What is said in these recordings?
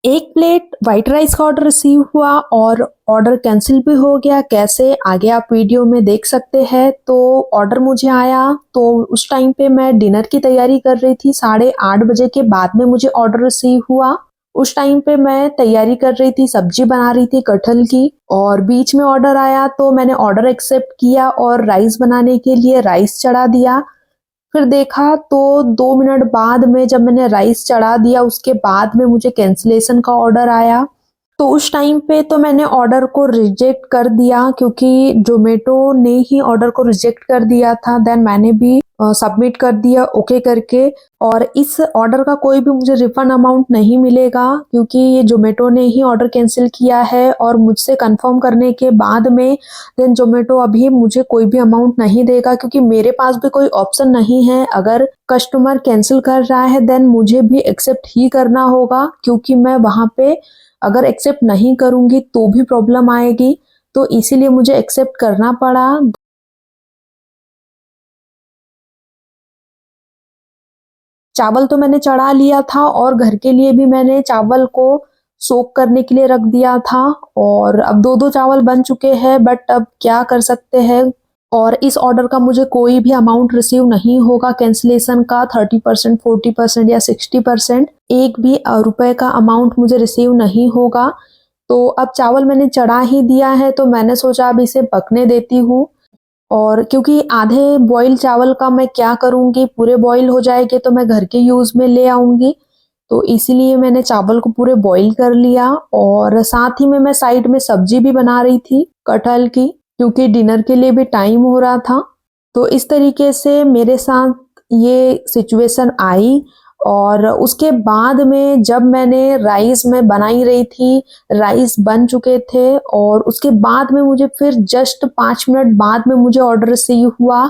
एक plate white rice का order receive हुआ और ऑर्डर कैंसिल भी हो गया। कैसे, आगे आप वीडियो में देख सकते हैं। तो ऑर्डर मुझे आया, तो उस टाइम पे मैं डिनर की तैयारी कर रही थी। 8:30 बजे के बाद में मुझे ऑर्डर रिसीव हुआ। उस टाइम पे मैं तैयारी कर रही थी, सब्जी बना रही थी कटहल की, और बीच में ऑर्डर आया तो मैंने ऑर्डर एक्सेप्ट किया और राइस बनाने के लिए राइस चढ़ा दिया। फिर देखा तो 2 मिनट बाद में जब मैंने राइस चढ़ा दिया, उसके बाद में मुझे कैंसिलेशन का ऑर्डर आया। तो उस टाइम पे तो मैंने ऑर्डर को रिजेक्ट कर दिया, क्योंकि ज़ोमैटो ने ही ऑर्डर को रिजेक्ट कर दिया था। देन मैंने भी सबमिट कर दिया ओके करके, और इस ऑर्डर का कोई भी मुझे रिफंड अमाउंट नहीं मिलेगा, क्योंकि ये ज़ोमैटो ने ही ऑर्डर कैंसिल किया है। और मुझसे कंफर्म करने के बाद में देन ज़ोमैटो अभी मुझे कोई भी अमाउंट नहीं देगा, क्योंकि मेरे पास भी कोई ऑप्शन नहीं है। अगर कस्टमर कैंसिल कर रहा है देन मुझे भी एक्सेप्ट ही करना होगा, क्योंकि मैं वहाँ पे अगर एक्सेप्ट नहीं करूंगी तो भी प्रॉब्लम आएगी। तो इसीलिए मुझे एक्सेप्ट करना पड़ा। चावल तो मैंने चढ़ा लिया था और घर के लिए भी मैंने चावल को सोक करने के लिए रख दिया था, और अब 2-2 चावल बन चुके हैं, बट अब क्या कर सकते हैं। और इस ऑर्डर का मुझे कोई भी अमाउंट रिसीव नहीं होगा कैंसिलेशन का। 30%, 40% या 60%, एक भी रुपए का अमाउंट मुझे रिसीव नहीं होगा। तो अब चावल मैंने चढ़ा ही दिया है, तो मैंने सोचा अब इसे पकने देती हूँ। और क्योंकि आधे बॉईल चावल का मैं क्या करूँगी, पूरे बॉईल हो जाएंगे तो मैं घर के यूज़ में ले आऊँगी। तो इसीलिए मैंने चावल को पूरे बॉईल कर लिया, और साथ ही में मैं साइड में सब्जी भी बना रही थी कटहल की, क्योंकि डिनर के लिए भी टाइम हो रहा था। तो इस तरीके से मेरे साथ ये सिचुएशन आई। और उसके बाद में जब मैंने राइस में बनाई रही थी, राइस बन चुके थे, और उसके बाद में मुझे फिर जस्ट 5 मिनट बाद में मुझे ऑर्डर रिसीव हुआ।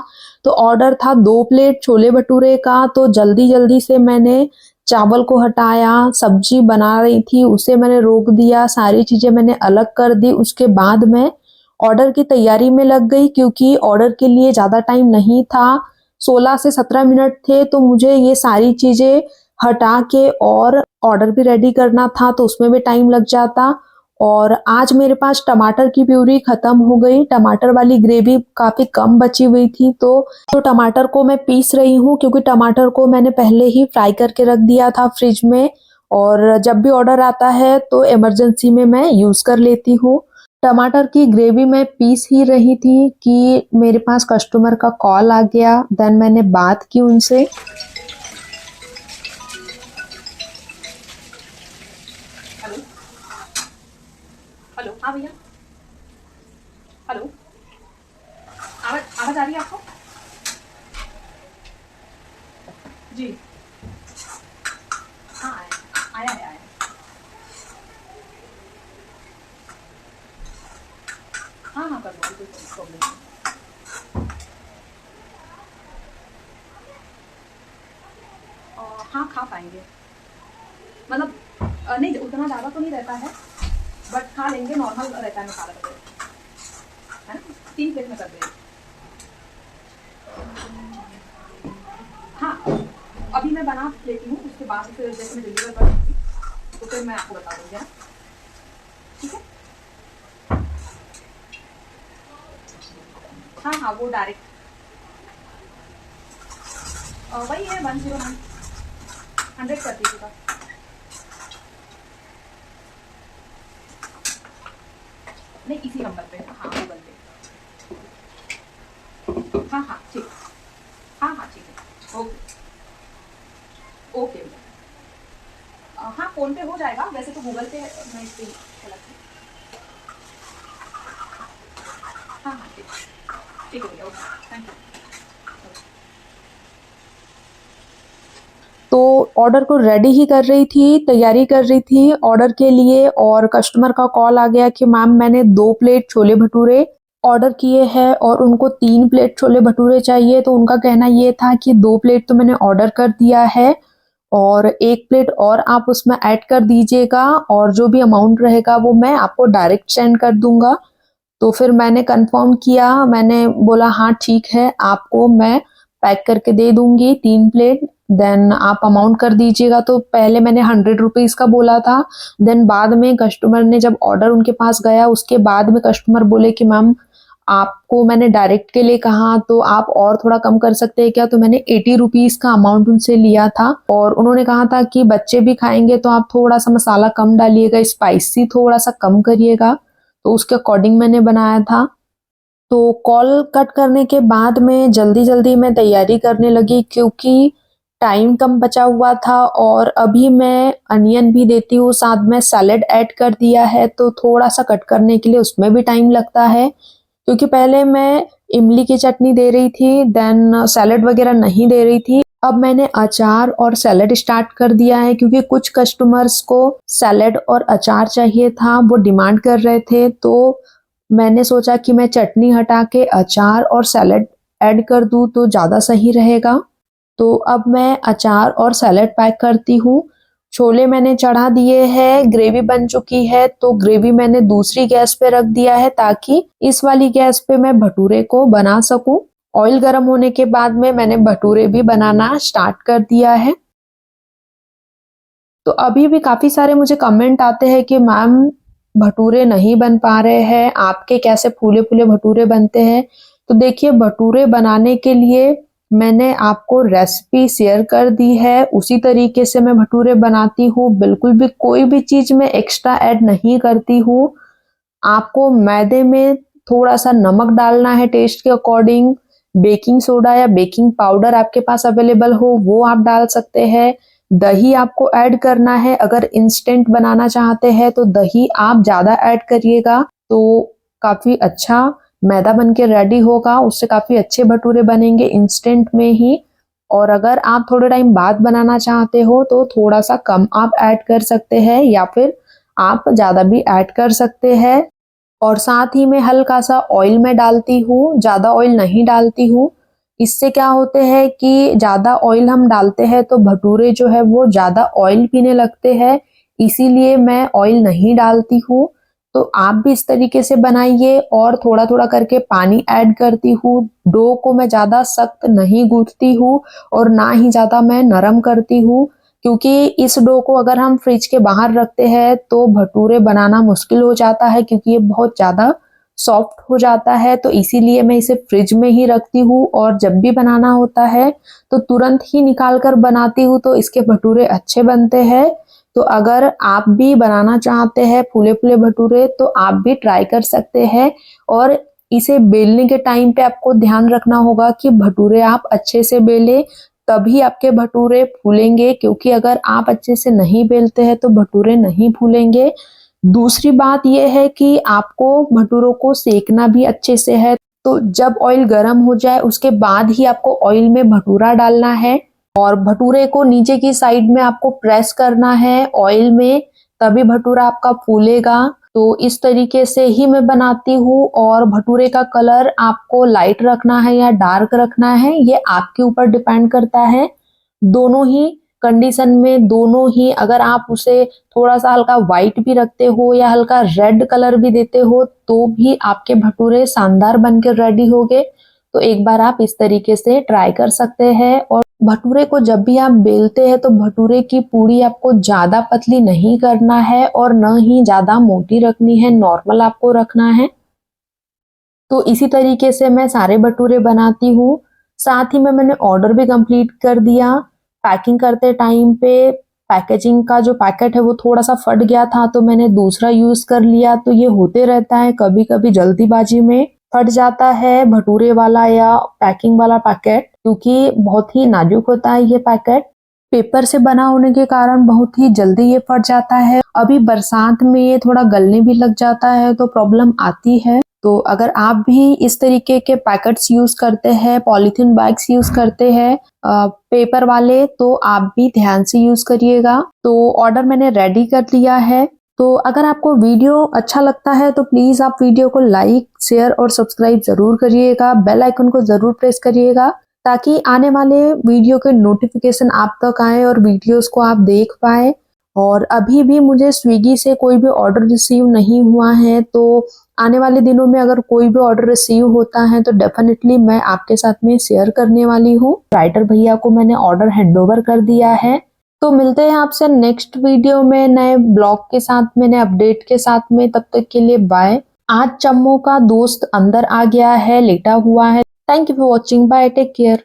तो ऑर्डर था 2 प्लेट छोले भटूरे का। तो जल्दी जल्दी से मैंने चावल को हटाया, सब्जी बना रही थी उसे मैंने रोक दिया, सारी चीजें मैंने अलग कर दी। उसके बाद मैं ऑर्डर की तैयारी में लग गई, क्योंकि ऑर्डर के लिए ज़्यादा टाइम नहीं था, 16 से 17 मिनट थे। तो मुझे ये सारी चीज़ें हटा के और ऑर्डर भी रेडी करना था, तो उसमें भी टाइम लग जाता। और आज मेरे पास टमाटर की प्यूरी ख़त्म हो गई, टमाटर वाली ग्रेवी काफ़ी कम बची हुई थी। तो टमाटर को मैं पीस रही हूँ, क्योंकि टमाटर को मैंने पहले ही फ्राई करके रख दिया था फ्रिज में, और जब भी ऑर्डर आता है तो इमरजेंसी में मैं यूज़ कर लेती हूँ। टमाटर की ग्रेवी मैं पीस ही रही थी कि मेरे पास कस्टमर का कॉल आ गया। देन मैंने बात की उनसे। हेलो। हेलो, हाँ भैया। हेलो, आवाज आवाज आ रही है आपको? जी। हाँ, आया आया आया। हाँ हाँ, कर लो, कोई प्रॉब्लम नहीं। हाँ, खा पाएंगे। मतलब नहीं, उतना ज़्यादा तो नहीं रहता है, बट खा लेंगे। नॉर्मल रहता है मसाला वगैरह, है ना। 3 प्लेट में कर देंगे। हाँ, अभी मैं बना लेती हूँ, उसके बाद फिर जैसे मैं डिलीवर कर दूँगी तो फिर मैं आपको बता दूँगी, है ना। ठीक है। हाँ हाँ, वो डायरेक्ट वही है 109, 100 कर दीजिएगा। नहीं, इसी नंबर पे। हाँ, गूगल पे। हाँ हाँ, ठीक। हाँ हाँ, ठीक है। ओके ओके भैया। हाँ, फ़ोन पे हो जाएगा, वैसे तो गूगल पे मैं इस पर चला थी। हाँ हाँ, ठीक ठीक है भैया। Okay, thank you. तो ऑर्डर को रेडी ही कर रही थी, तैयारी कर रही थी ऑर्डर के लिए, और कस्टमर का कॉल आ गया कि मैम मैंने 2 प्लेट छोले भटूरे ऑर्डर किए हैं और उनको 3 प्लेट छोले भटूरे चाहिए। तो उनका कहना ये था कि 2 प्लेट तो मैंने ऑर्डर कर दिया है, और 1 प्लेट और आप उसमें ऐड कर दीजिएगा, और जो भी अमाउंट रहेगा वो मैं आपको डायरेक्ट सेंड कर दूंगा। तो फिर मैंने कंफर्म किया, मैंने बोला हाँ ठीक है, आपको मैं पैक करके दे दूंगी 3 प्लेट। देन आप अमाउंट कर दीजिएगा। तो पहले मैंने 100 रुपीज़ का बोला था, देन बाद में कस्टमर ने जब ऑर्डर उनके पास गया उसके बाद में कस्टमर बोले कि मैम आपको मैंने डायरेक्ट के लिए कहा तो आप और थोड़ा कम कर सकते हैं क्या, तो मैंने 80 रुपीज़ का अमाउंट उनसे लिया था और उन्होंने कहा था कि बच्चे भी खाएंगे तो आप थोड़ा सा मसाला कम डालिएगा, स्पाइसी थोड़ा सा कम करिएगा, तो उसके अकॉर्डिंग मैंने बनाया था। तो कॉल कट करने के बाद में जल्दी-जल्दी मैं तैयारी करने लगी क्योंकि टाइम कम बचा हुआ था और अभी मैं अनियन भी देती हूँ, साथ में सैलेड ऐड कर दिया है तो थोड़ा-सा कट करने के लिए उसमें भी टाइम लगता है। क्योंकि पहले मैं इमली की चटनी दे रही थी, देन सैलेड वगैरह नहीं दे रही थी। अब मैंने अचार और सैलेड स्टार्ट कर दिया है क्योंकि कुछ कस्टमर्स को सैलेड और अचार चाहिए था, वो डिमांड कर रहे थे, तो मैंने सोचा कि मैं चटनी हटा के अचार और सैलेड ऐड कर दूँ तो ज़्यादा सही रहेगा। तो अब मैं अचार और सैलेड पैक करती हूँ। छोले मैंने चढ़ा दिए हैं, ग्रेवी बन चुकी है तो ग्रेवी मैंने दूसरी गैस पे रख दिया है ताकि इस वाली गैस पे मैं भटूरे को बना सकूं। ऑयल गर्म होने के बाद में मैंने भटूरे भी बनाना स्टार्ट कर दिया है। तो अभी भी काफ़ी सारे मुझे कमेंट आते हैं कि मैम भटूरे नहीं बन पा रहे हैं, आपके कैसे फूले-फूले भटूरे बनते हैं। तो देखिए भटूरे बनाने के लिए मैंने आपको रेसिपी शेयर कर दी है, उसी तरीके से मैं भटूरे बनाती हूँ, बिल्कुल भी कोई भी चीज़ मैं एक्स्ट्रा ऐड नहीं करती हूँ। आपको मैदे में थोड़ा-सा नमक डालना है टेस्ट के अकॉर्डिंग, बेकिंग सोडा या बेकिंग पाउडर आपके पास अवेलेबल हो वो आप डाल सकते हैं। दही आपको ऐड करना है, अगर इंस्टेंट बनाना चाहते हैं तो दही आप ज़्यादा ऐड करिएगा तो काफ़ी अच्छा मैदा बन के रेडी होगा, उससे काफ़ी अच्छे भटूरे बनेंगे इंस्टेंट में ही। और अगर आप थोड़े टाइम बाद बनाना चाहते हो तो थोड़ा-सा कम आप ऐड कर सकते हैं या फिर आप ज़्यादा भी ऐड कर सकते हैं। और साथ ही में हल्का-सा ऑयल मैं डालती हूँ, ज़्यादा ऑयल नहीं डालती हूँ। इससे क्या होते हैं कि ज़्यादा ऑयल हम डालते हैं तो भटूरे जो है वो ज़्यादा ऑयल पीने लगते हैं, इसीलिए मैं ऑयल नहीं डालती हूँ। तो आप भी इस तरीके से बनाइए और थोड़ा-थोड़ा करके पानी ऐड करती हूँ। डो को मैं ज़्यादा सख्त नहीं गूँथती हूँ और ना ही ज़्यादा मैं नरम करती हूँ क्योंकि इस डो को अगर हम फ्रिज के बाहर रखते हैं तो भटूरे बनाना मुश्किल हो जाता है क्योंकि ये बहुत ज़्यादा सॉफ्ट हो जाता है, तो इसीलिए मैं इसे फ्रिज में ही रखती हूँ और जब भी बनाना होता है तो तुरंत ही निकाल कर बनाती हूँ तो इसके भटूरे अच्छे बनते हैं। तो अगर आप भी बनाना चाहते हैं फूले-फूले भटूरे तो आप भी ट्राई कर सकते हैं और इसे बेलने के टाइम पे आपको ध्यान रखना होगा कि भटूरे आप अच्छे से बेलें, तभी आपके भटूरे फूलेंगे क्योंकि अगर आप अच्छे से नहीं बेलते हैं तो भटूरे नहीं फूलेंगे। दूसरी बात ये है कि आपको भटूरों को सेकना भी अच्छे से है, तो जब ऑयल गरम हो जाए उसके बाद ही आपको ऑयल में भटूरा डालना है और भटूरे को नीचे की साइड में आपको प्रेस करना है ऑयल में, तभी भटूरा आपका फूलेगा। तो इस तरीके से ही मैं बनाती हूँ और भटूरे का कलर आपको लाइट रखना है या डार्क रखना है, ये आपके ऊपर डिपेंड करता है। दोनों ही कंडीशन में दोनों ही अगर आप उसे थोड़ा-सा हल्का व्हाइट भी रखते हो या हल्का रेड कलर भी देते हो, तो भी आपके भटूरे शानदार बन के रेडी होंगे। तो एक बार आप इस तरीके से ट्राई कर सकते हैं और भटूरे को जब भी आप बेलते हैं तो भटूरे की पूड़ी आपको ज़्यादा पतली नहीं करना है और न ही ज़्यादा मोटी रखनी है, नॉर्मल आपको रखना है। तो इसी तरीके से मैं सारे भटूरे बनाती हूँ। साथ ही में मैंने ऑर्डर भी कंप्लीट कर दिया। पैकिंग करते टाइम पे पैकेजिंग का जो पैकेट है वो थोड़ा-सा फट गया था तो मैंने दूसरा यूज़ कर लिया, तो ये होते रहता है कभी-कभी जल्दीबाजी में फट जाता है भटूरे वाला या पैकिंग वाला पैकेट क्योंकि बहुत ही नाजुक होता है ये पैकेट। पेपर से बना होने के कारण बहुत ही जल्दी ये फट जाता है। अभी बरसात में ये थोड़ा गलने भी लग जाता है तो प्रॉब्लम आती है। तो अगर आप भी इस तरीके के पैकेट्स यूज़ करते हैं, पॉलीथीन बैग्स यूज़ करते हैं पेपर वाले, तो आप भी ध्यान से यूज़ करिएगा। तो ऑर्डर मैंने रेडी कर लिया है। तो अगर आपको वीडियो अच्छा लगता है तो प्लीज़ आप वीडियो को लाइक, शेयर और सब्सक्राइब ज़रूर करिएगा। बेल आइकन को ज़रूर प्रेस करिएगा ताकि आने वाले वीडियो के नोटिफिकेशन आप तक आए और वीडियोस को आप देख पाएँ। और अभी भी मुझे स्विगी से कोई भी ऑर्डर रिसीव नहीं हुआ है तो आने वाले दिनों में अगर कोई भी ऑर्डर रिसीव होता है तो डेफिनेटली मैं आपके साथ में शेयर करने वाली हूँ। राइटर भैया को मैंने ऑर्डर हैंडओवर कर दिया है। तो मिलते हैं आपसे नेक्स्ट वीडियो में नए ब्लॉग के साथ में, नए अपडेट के साथ में। तब तक के लिए बाय। आज चम्मो का दोस्त अंदर आ गया है, लेटा हुआ है। Thank you for watching, bye, take care.